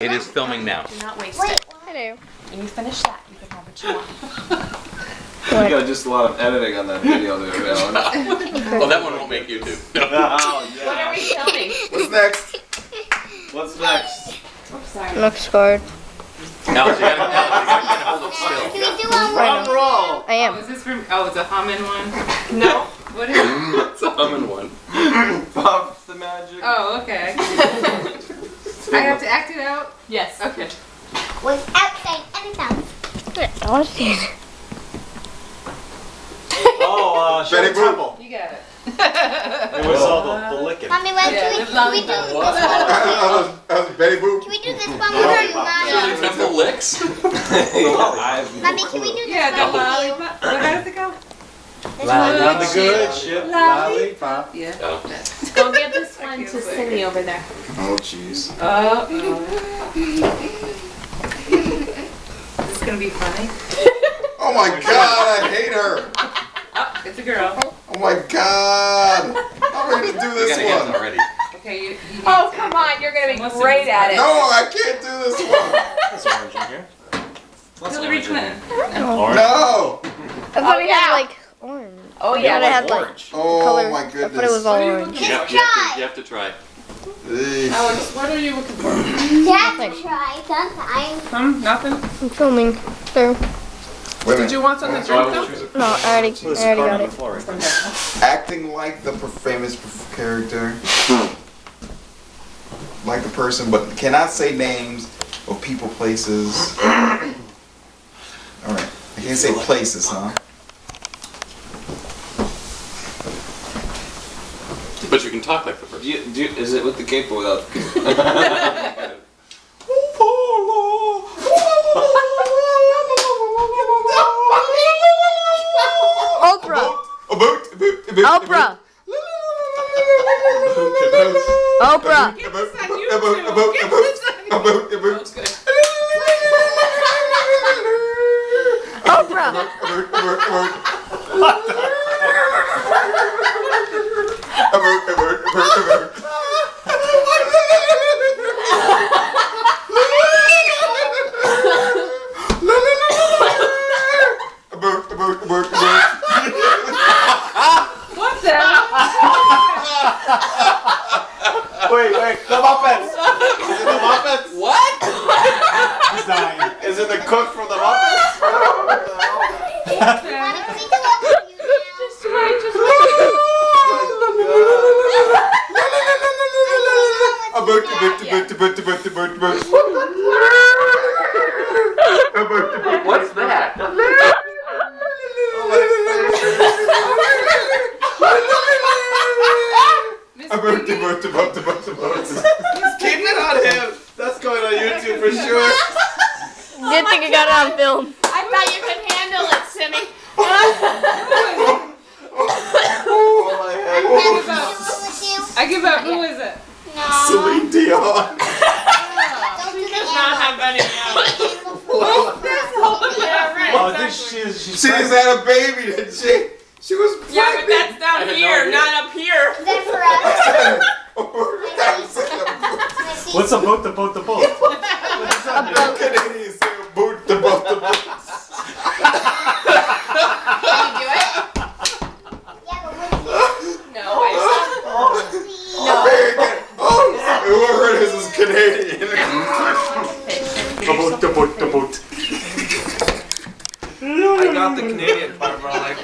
It is filming now. Do not waste Wait, it. I do. When you finish that, you can have what you want. You got just a lot of editing on that video there, Alan. Oh, that one won't make YouTube. Oh, yeah. What are we filming? What's next? What's next? Oops, sorry. Next card. Alex, you gotta kind of hold it still. Can we do one more? Drum roll! I am. Is this from? Oh, it's a humming one. No. What is it? It's a humming one. Puff the magic. Oh, okay. I have to act it out. Yes. Okay. Without saying anything. I want to see it. Oh, Betty Boop. You got it. It was all the licking. Mommy, when Yeah, can we the do this one? That was Betty Boop. Can we do this one more, you Mommy? Temple licks? Mommy, can we do this Yeah, the one with you? lollipop. How does it go? Not the good shit. Lollipop. Yeah. Oh. Go give this one can't to say. Cindy over there. Oh, jeez. This is gonna be funny. Oh my God, I hate her. Oh, it's a girl. Oh my God. I'm ready to do You this gotta get it one. already. Okay, you need Oh, to- come on. You're going to Must be have great been- at it. No, I can't do this one. That's orange in here. Hillary Clinton. Orange. No. I thought it yeah. had like orange. Oh, I yeah. thought it had like Orange. Oh color. my I thought it was goodness. all What are you orange. looking You for? have, you have to try. Eesh. Alex, what are you looking for? Thanks. Try Nothing? I'm filming. There. Wait a Did you minute. want something to drink though? No, I already got it. Acting like the famous character. Like the person, but cannot say names of people, places. Alright. I can't say places, huh? But you can talk like the person. Is it with the cape or without the cape? Oprah. Oprah. Oprah. Get this on YouTube. Get this on YouTube. Oprah. What the hell? Wait, the Muppets! Is it the Muppets? What? He's dying. Is it the cook from the Muppets? What the hell? What's that? Miss Piggy? Keep it on him! That's going on YouTube for sure. Good thing I got it on film. I thought you could handle it, Simmy. Oh my head. I give up. Who is it? Celine Dion. Does not have any Yeah, right. Oh, exactly. she's She just had a baby, didn't she? She was Yeah, but pregnant. that's down I had no here, idea. not up here. What's a boat to boat to boat? Canadians say a boot the boat the boat. Can you do it? No, Oh, whoever it is Canadian. The boat, the boat, the boat. I got the Canadian part, but I'm like,